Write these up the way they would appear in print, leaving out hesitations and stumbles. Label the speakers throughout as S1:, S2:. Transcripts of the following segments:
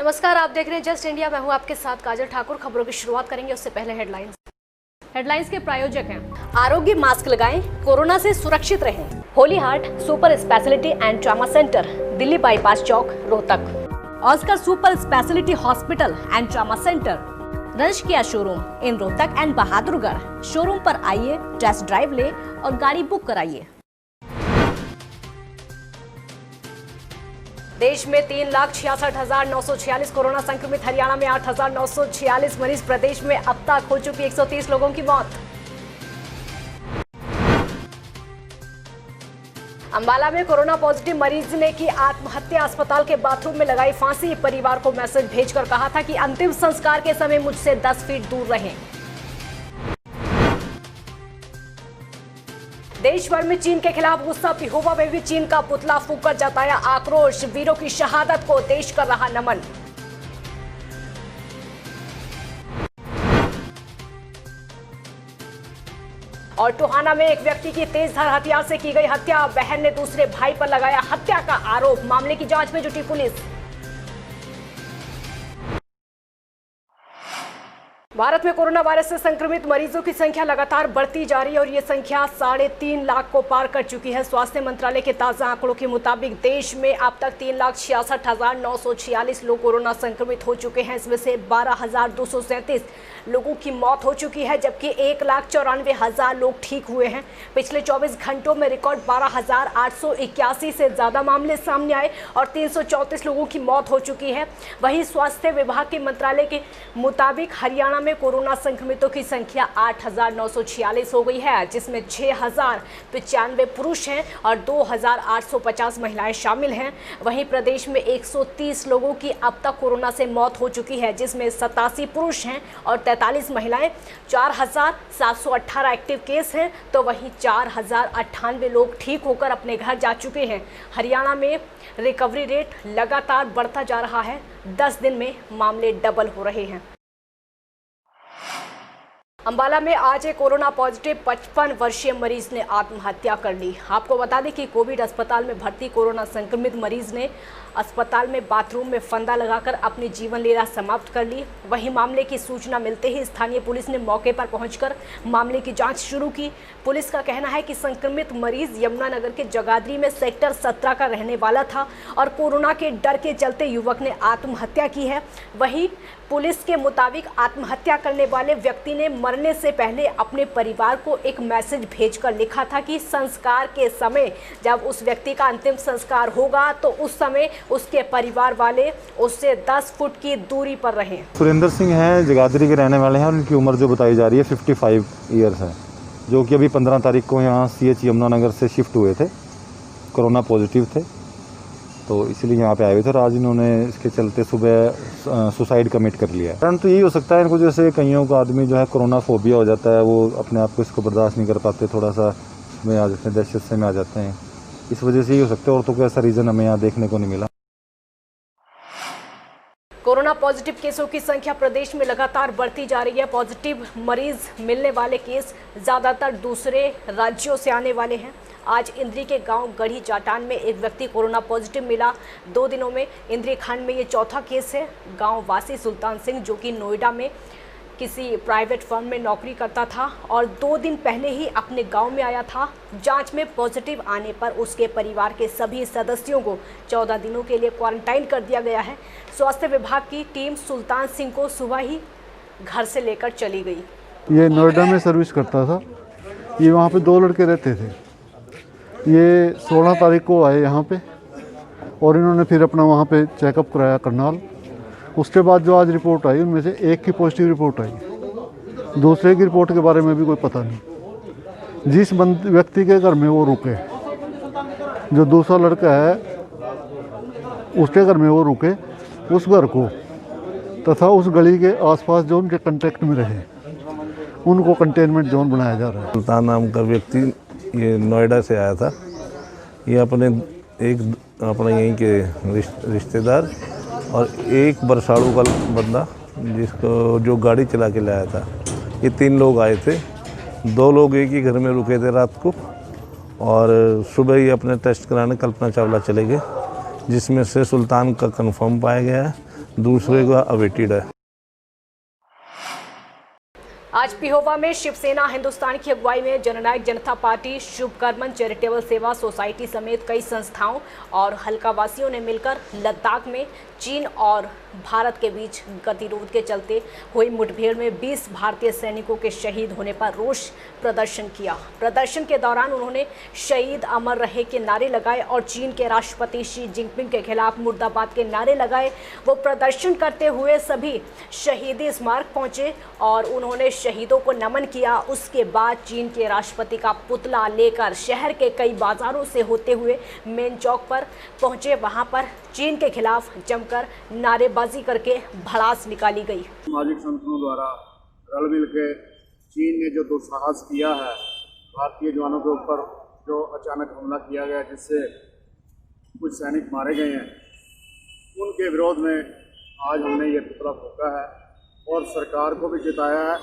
S1: नमस्कार, आप देख रहे हैं जस्ट इंडिया। मैं हूं आपके साथ काजल ठाकुर। खबरों की शुरुआत करेंगे उससे पहले हेडलाइंस के प्रायोजक हैं आरोग्य मास्क लगाएं, कोरोना से सुरक्षित रहें। Holy Heart super speciality and trauma centre, Delhi bypass चौक, Rohtak. Oscar super speciality hospital and trauma centre, रंश Kia showroom in Rohtak and Bahadurgarh. Showroom पर आइए, टेस्ट ड्राइव ले और गाड़ी बुक कराइए। देश में 3,66,946 कोरोना संक्रमित, हरियाणा में 8,946 मरीज। प्रदेश में अब तक हो चुकी 130 लोगों की मौत। अंबाला में कोरोना पॉजिटिव मरीज ने की आत्महत्या, अस्पताल के बाथरूम में लगाई फांसी। परिवार को मैसेज भेजकर कहा था कि अंतिम संस्कार के समय मुझसे 10 फीट दूर रहें। देश भर में चीन के खिलाफ गुस्सा, पिहोवा में भी चीन का पुतला फूंककर जताया आक्रोश। वीरों की शहादत को देश कर रहा नमन। और टोहाना में एक व्यक्ति की तेजधार हथियार से की गई हत्या। बहन ने दूसरे भाई पर लगाया हत्या का आरोप। मामले की जांच में जुटी पुलिस। भारत में कोरोना वायरस से संक्रमित मरीजों की संख्या लगातार बढ़ती जा रही है और ये संख्या 3.5 लाख को पार कर चुकी है। स्वास्थ्य मंत्रालय के ताजा आंकड़ों के मुताबिक देश में अब तक 3,66,946 लोग कोरोना संक्रमित हो चुके हैं। इसमें से 12,237 लोगों की मौत हो चुकी है, जबकि 1,94,000 लोग ठीक हुए हैं। पिछले 24 घंटों में रिकॉर्ड 12,881 से ज़्यादा मामले सामने आए और 334 लोगों की मौत हो चुकी है। वहीं स्वास्थ्य विभाग के मंत्रालय के मुताबिक हरियाणा में कोरोना संक्रमितों की संख्या 8,946 हो गई है, जिसमें 6,095 पुरुष हैं और 2,850 महिलाएं शामिल हैं। वहीं प्रदेश में 130 लोगों की अब तक कोरोना से मौत हो चुकी है, जिसमें 87 पुरुष हैं और 43 महिलाएं। 4,718 एक्टिव केस हैं, तो वहीं 4,098 लोग ठीक होकर अपने घर जा चुके हैं। हरियाणा में रिकवरी रेट लगातार बढ़ता जा रहा है। 10 दिन में मामले डबल हो रहे हैं। अंबाला में आज एक कोरोना पॉजिटिव 55 वर्षीय मरीज ने आत्महत्या कर ली। आपको बता दें कि कोविड अस्पताल में भर्ती कोरोना संक्रमित मरीज ने अस्पताल में बाथरूम में फंदा लगाकर अपनी जीवन लीला समाप्त कर ली। वहीं मामले की सूचना मिलते ही स्थानीय पुलिस ने मौके पर पहुंचकर मामले की जांच शुरू की। पुलिस का कहना है कि संक्रमित मरीज यमुनानगर के जगाधरी में सेक्टर 17 का रहने वाला था और कोरोना के डर के चलते युवक ने आत्महत्या की है। वहीं पुलिस के मुताबिक आत्महत्या करने वाले व्यक्ति ने मरने से पहले अपने परिवार को एक मैसेज भेजकर लिखा था कि संस्कार के समय जब उस व्यक्ति का अंतिम संस्कार होगा तो उस समय उसके परिवार वाले उससे 10 फुट की दूरी पर रहें।
S2: सुरेंद्र सिंह हैं, जगाधरी के रहने वाले हैं और उनकी उम्र जो बताई जा रही है 55 ईयर्स है, जो कि अभी 15 तारीख को यहाँ CH यमुनानगर से शिफ्ट हुए थे। कोरोना पॉजिटिव थे, तो इसलिए यहाँ पे आए हुए थे और आज इन्होंने इसके चलते सुबह सुसाइड कमिट कर लिया। कारण तो यही हो सकता है इनको, जैसे कईयों का आदमी जो है कोरोना फोबिया हो जाता है, वो अपने आप को इसको बर्दाश्त नहीं कर पाते, थोड़ा सा में आ जाते हैं, दहशत से में आ जाते हैं। इस वजह से ही हो सकता है, और तो कोई ऐसा रीज़न हमें यहाँ देखने को नहीं मिला।
S1: कोरोना पॉजिटिव केसों की संख्या प्रदेश में लगातार बढ़ती जा रही है। पॉजिटिव मरीज मिलने वाले केस ज़्यादातर दूसरे राज्यों से आने वाले हैं। आज इंद्री के गांव गढ़ी जाटान में एक व्यक्ति कोरोना पॉजिटिव मिला। 2 दिनों में इंद्री खंड में ये चौथा केस है। गांव वासी सुल्तान सिंह, जो कि नोएडा में किसी प्राइवेट फर्म में नौकरी करता था और 2 दिन पहले ही अपने गांव में आया था। जांच में पॉजिटिव आने पर उसके परिवार के सभी सदस्यों को 14 दिनों के लिए क्वारंटाइन कर दिया गया है। स्वास्थ्य विभाग की टीम सुल्तान सिंह को सुबह ही घर से लेकर चली गई।
S3: ये नोएडा में सर्विस करता था। ये वहाँ पे 2 लड़के रहते थे। ये 16 तारीख को आए यहाँ पे और इन्होंने फिर अपना वहाँ पे चेकअप कराया करनाल। उसके बाद जो आज रिपोर्ट आई, उनमें से एक की पॉजिटिव रिपोर्ट आई। दूसरे की रिपोर्ट के बारे में भी कोई पता नहीं। जिस व्यक्ति के घर में वो रुके, जो दूसरा लड़का है उसके घर में वो रुके, उस घर को तथा उस गली के आसपास जो उनके कांटेक्ट में रहे, उनको कंटेनमेंट जोन बनाया जा रहा है।
S4: सुल्तान नाम का व्यक्ति ये नोएडा से आया था। ये अपने यहीं के रिश्तेदार और एक बरसाड़ू का बंदा जिसको जो गाड़ी चला के लाया था, ये 3 लोग आए थे। 2 लोग एक ही घर में रुके थे रात को और सुबह ही अपने टेस्ट कराने कल्पना चावला चले गए, जिसमें से सुल्तान का कंफर्म पाया गया है। दूसरे का अवेटेड है।
S1: आज पिहोवा में शिवसेना हिंदुस्तान की अगुवाई में जननायक जनता पार्टी, शुभकर्मन चैरिटेबल सेवा सोसाइटी समेत कई संस्थाओं और हल्कावासियों ने मिलकर लद्दाख में चीन और भारत के बीच गतिरोध के चलते हुई मुठभेड़ में 20 भारतीय सैनिकों के शहीद होने पर रोष प्रदर्शन किया। प्रदर्शन के दौरान उन्होंने शहीद अमर रहे के नारे लगाए और चीन के राष्ट्रपति शी जिनपिंग के खिलाफ मुर्दाबाद के नारे लगाए। वो प्रदर्शन करते हुए सभी शहीदी स्मारक पहुंचे और उन्होंने शहीदों को नमन किया। उसके बाद चीन के राष्ट्रपति का पुतला लेकर शहर के कई बाजारों से होते हुए मेन चौक पर पहुंचे। वहां पर चीन के खिलाफ जमकर नारेबाजी करके भड़ास निकाली गई।
S5: सामाजिक संगठनों द्वारा रल मिल के चीन ने जो दुस्साहस किया है, भारतीय जवानों के ऊपर जो अचानक हमला किया गया जिससे कुछ सैनिक मारे गए हैं, उनके विरोध में आज हमने ये पुतला फूंका है और सरकार को भी चिताया है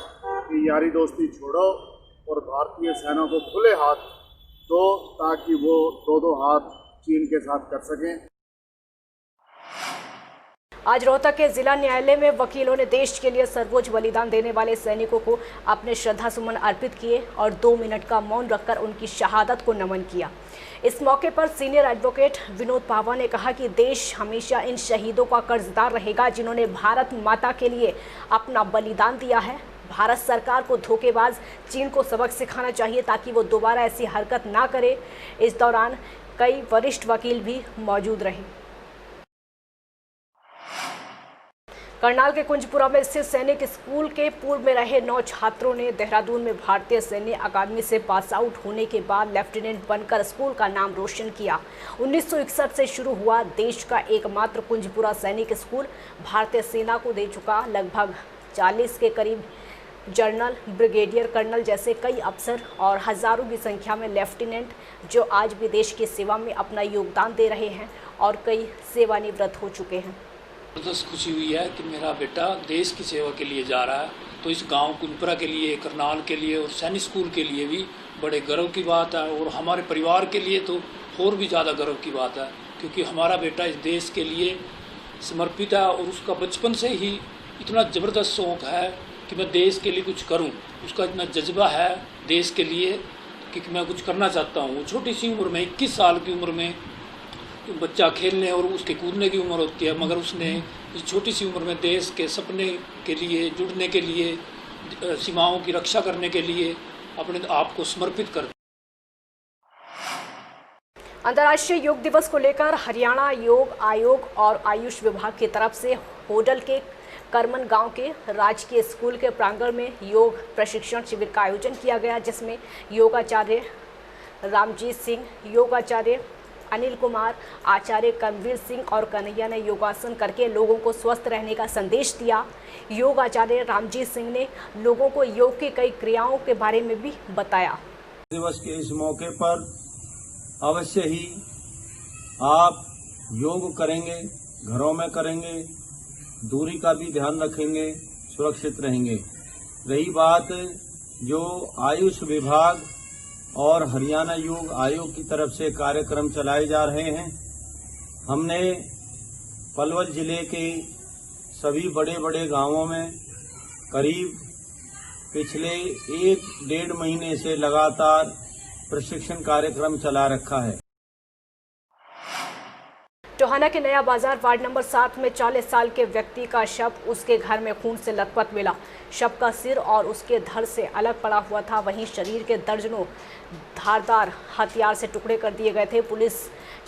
S5: कि यारी दोस्ती छोड़ो और भारतीय सेना को खुले हाथ दो ताकि वो दो हाथ चीन के साथ कर सकें।
S1: आज रोहतक के जिला न्यायालय में वकीलों ने देश के लिए सर्वोच्च बलिदान देने वाले सैनिकों को अपने श्रद्धासुमन अर्पित किए और 2 मिनट का मौन रखकर उनकी शहादत को नमन किया। इस मौके पर सीनियर एडवोकेट विनोद पावा ने कहा कि देश हमेशा इन शहीदों का कर्जदार रहेगा जिन्होंने भारत माता के लिए अपना बलिदान दिया है। भारत सरकार को धोखेबाज चीन को सबक सिखाना चाहिए ताकि वो दोबारा ऐसी हरकत ना करे। इस दौरान कई वरिष्ठ वकील भी मौजूद रहे। करनाल के कुंजपुरा में स्थित सैनिक स्कूल के पूर्व में रहे 9 छात्रों ने देहरादून में भारतीय सैन्य अकादमी से पास आउट होने के बाद लेफ्टिनेंट बनकर स्कूल का नाम रोशन किया। 1961 से शुरू हुआ देश का एकमात्र कुंजपुरा सैनिक स्कूल भारतीय सेना को दे चुका लगभग 40 के करीब जनरल, ब्रिगेडियर, कर्नल जैसे कई अफसर और हजारों की संख्या में लेफ्टिनेंट जो आज भी देश की सेवा में अपना योगदान दे रहे हैं और कई सेवानिवृत्त हो चुके हैं।
S6: जबरदस्त खुशी हुई है कि मेरा बेटा देश की सेवा के लिए जा रहा है, तो इस गांव कुंजपुरा के लिए, करनाल के लिए और सैनिक स्कूल के लिए भी बड़े गर्व की बात है और हमारे परिवार के लिए तो और भी ज़्यादा गर्व की बात है क्योंकि हमारा बेटा इस देश के लिए समर्पित है और उसका बचपन से ही इतना ज़बरदस्त शौक़ है कि मैं देश के लिए कुछ करूँ। उसका इतना जज्बा है देश के लिए कि मैं कुछ करना चाहता हूँ। वो छोटी सी उम्र में 21 साल की उम्र में बच्चा खेलने और उसके कूदने की उम्र होती है, मगर उसने इस छोटी सी उम्र में देश के सपने के लिए जुड़ने के लिए, सीमाओं की रक्षा करने के लिए अपने आप को समर्पित कर दिया।
S1: अंतर्राष्ट्रीय योग दिवस को लेकर हरियाणा योग आयोग और आयुष विभाग की तरफ से होडल के करमन गांव के राजकीय स्कूल के प्रांगण में योग प्रशिक्षण शिविर का आयोजन किया गया, जिसमें योगाचार्य रामजीत सिंह, योगाचार्य अनिल कुमार, आचार्य कर्मवीर सिंह और कन्हैया ने योगासन करके लोगों को स्वस्थ रहने का संदेश दिया। योग आचार्य रामजीत सिंह ने लोगों को योग की कई क्रियाओं के बारे में भी बताया।
S7: दिवस के इस मौके पर अवश्य ही आप योग करेंगे, घरों में करेंगे, दूरी का भी ध्यान रखेंगे, सुरक्षित रहेंगे। रही बात जो आयुष विभाग और हरियाणा योग आयोग की तरफ से कार्यक्रम चलाए जा रहे हैं, हमने पलवल जिले के सभी बड़े बड़े गांवों में करीब पिछले 1-1.5 महीने से लगातार प्रशिक्षण कार्यक्रम चला रखा है।
S1: टोहाना के नया बाजार वार्ड नंबर 7 में 40 साल के व्यक्ति का शव उसके घर में खून से लथपथ मिला। शव का सिर और उसके धड़ से अलग पड़ा हुआ था, वहीं शरीर के दर्जनों धारदार हथियार से टुकड़े कर दिए गए थे। पुलिस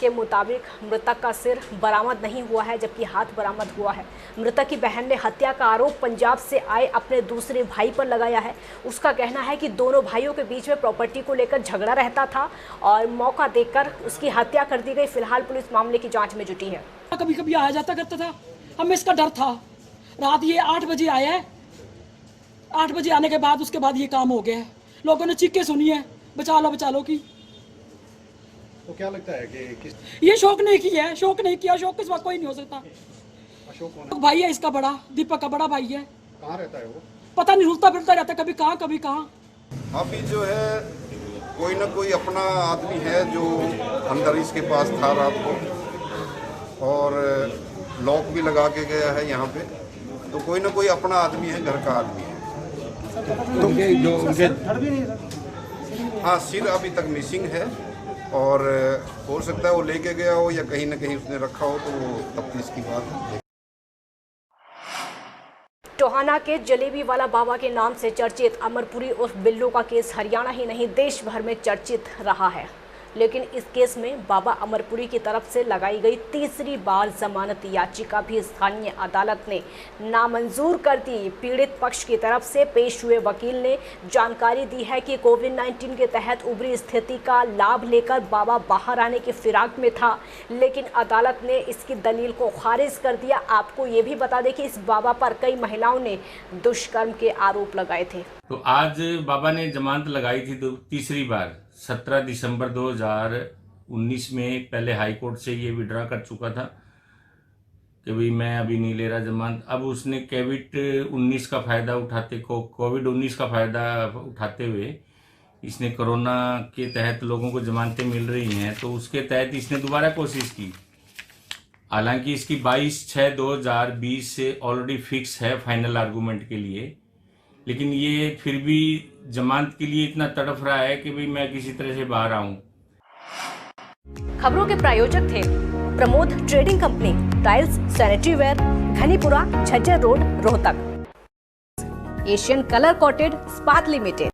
S1: के मुताबिक मृतक का सिर बरामद नहीं हुआ है जबकि हाथ बरामद हुआ है। मृतक की बहन ने हत्या का आरोप पंजाब से आए अपने दूसरे भाई पर लगाया है। उसका कहना है कि दोनों भाइयों के बीच में प्रॉपर्टी को लेकर झगड़ा रहता था और मौका देखकर उसकी हत्या कर दी गई। फिलहाल पुलिस मामले की जांच में जुटी है।
S8: कभी कभी आया जाता करता था, हमें इसका डर था। रात ये 8 बजे आया है, 8 बजे आने के बाद उसके बाद ये काम हो गया है। लोगों ने चीखें सुनी है बचा लो की।
S9: तो क्या लगता है कि किस
S8: ये शौक नहीं किया है, शौक नहीं किया, शौक किस बात कोई नहीं हो सकता।
S9: अशोक कौन है?
S8: भाई है इसका बड़ा, दीपक का बड़ा भाई है।
S9: कहाँ रहता है वो?
S8: पता नहीं, रुलता फिरता रहता, कभी कहाँ कभी कहाँ।
S10: अभी जो है कोई ना कोई अपना आदमी है जो अंदर इसके पास था रात को, और लॉक भी लगा के गया है यहाँ पे, तो कोई ना कोई अपना आदमी है, घर का आदमी है। हाँ, सिर अभी तक मिसिंग है और हो सकता है वो लेके गया हो या कहीं ना कहीं उसने रखा हो, तो वो तफ्तीश की बात है।
S1: टोहाना के जलेबी वाला बाबा के नाम से चर्चित अमरपुरी उर्फ बिल्लू का केस हरियाणा ही नहीं देश भर में चर्चित रहा है। लेकिन इस केस में बाबा अमरपुरी की तरफ से लगाई गई तीसरी बार जमानत याचिका भी स्थानीय अदालत ने नामंजूर कर दी। पीड़ित पक्ष की तरफ से पेश हुए वकील ने जानकारी दी है कि कोविड-19 के तहत उभरी स्थिति का लाभ लेकर बाबा बाहर आने की फिराक में था, लेकिन अदालत ने इसकी दलील को खारिज कर दिया। आपको ये भी बता दें कि इस बाबा पर कई महिलाओं ने दुष्कर्म के आरोप लगाए थे।
S11: तो आज बाबा ने जमानत लगाई थी तीसरी बार 17 दिसंबर 2019 में। पहले हाई कोर्ट से ये विड्रा कर चुका था कि भाई मैं अभी नहीं ले रहा जमानत। अब उसने कोविड-19 का फ़ायदा उठाते हुए इसने कोरोना के तहत लोगों को जमानतें मिल रही हैं, तो उसके तहत इसने दोबारा कोशिश की। हालांकि इसकी 22/6/2020 से ऑलरेडी फिक्स है फाइनल आर्गूमेंट के लिए, लेकिन ये फिर भी जमानत के लिए इतना तड़फ रहा है कि भाई मैं किसी तरह से बाहर आऊं।
S1: खबरों के प्रायोजक थे Pramod trading company, tiles, sanitary ware, Ghanipura, Jhajjar road, Rohtak. Asian colour coated स्पात limited.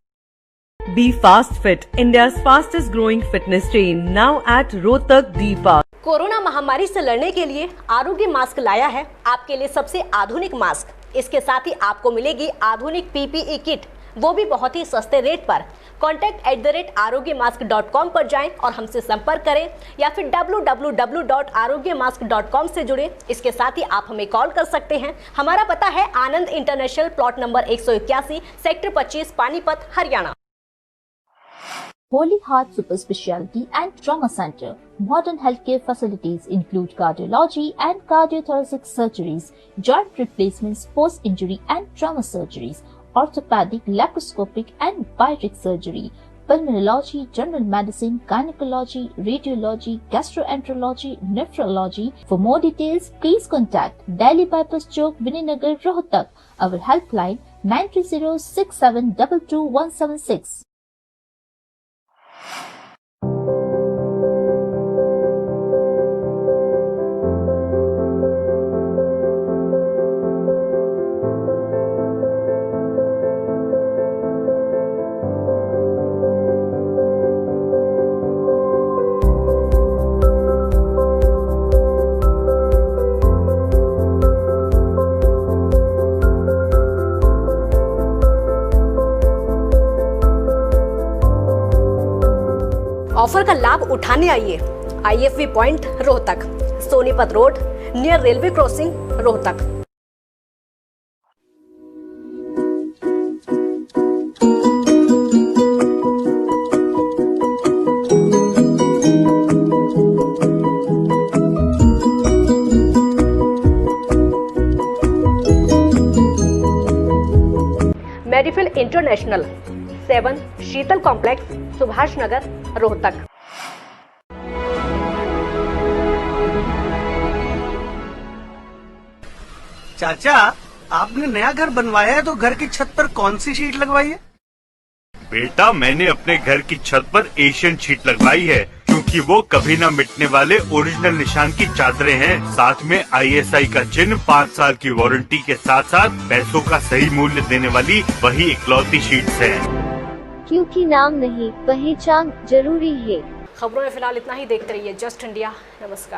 S12: Be Fast Fit, India's fastest growing fitness chain, now at Rohtak D Park.
S1: Corona महामारी से लड़ने के लिए आरोग्य मास्क लाया है आपके लिए सबसे आधुनिक मास्क। इसके साथ ही आपको मिलेगी आधुनिक PPE किट, वो भी बहुत ही सस्ते रेट पर। contact@arogyamask.com पर जाएं और हमसे संपर्क करें या फिर www.arogyamask.com से जुड़े। इसके साथ ही आप हमें कॉल कर सकते हैं। हमारा पता है Anand international, plot number 181, sector 25, Panipat, Haryana.
S13: Holy Heart Super Speciality and Trauma Center. Modern healthcare facilities include cardiology and cardiothoracic surgeries, joint replacements, post-injury and trauma surgeries, orthopedic, laparoscopic and bariatric surgery, pulmonology, general medicine, gynecology, radiology, gastroenterology, nephrology. For more details, please contact Delhi Bypass Chowk, Vininagar, Rohtak. Our helpline 9306722176.
S1: Offer का लाभ उठाने आइए IFV point Rohtak, Sonipat road, near railway crossing, Rohtak. Medifil international, 7 Sheetal complex, Subhash Nagar, Rohtak.
S14: चाचा, आपने नया घर बनवाया है तो घर की छत पर कौन सी शीट लगवाई है?
S15: बेटा, मैंने अपने घर की छत पर एशियन शीट लगवाई है, क्योंकि वो कभी न मिटने वाले ओरिजिनल निशान की चादरें हैं। साथ में ISI का चिन्ह, 5 साल की वारंटी के साथ साथ पैसों का सही मूल्य देने वाली वही इकलौती शीट्स हैं।
S16: क्योंकि नाम नहीं, पहचान जरूरी है।
S1: खबरों में फिलहाल इतना ही। देखते रहिए जस्ट इंडिया। नमस्कार।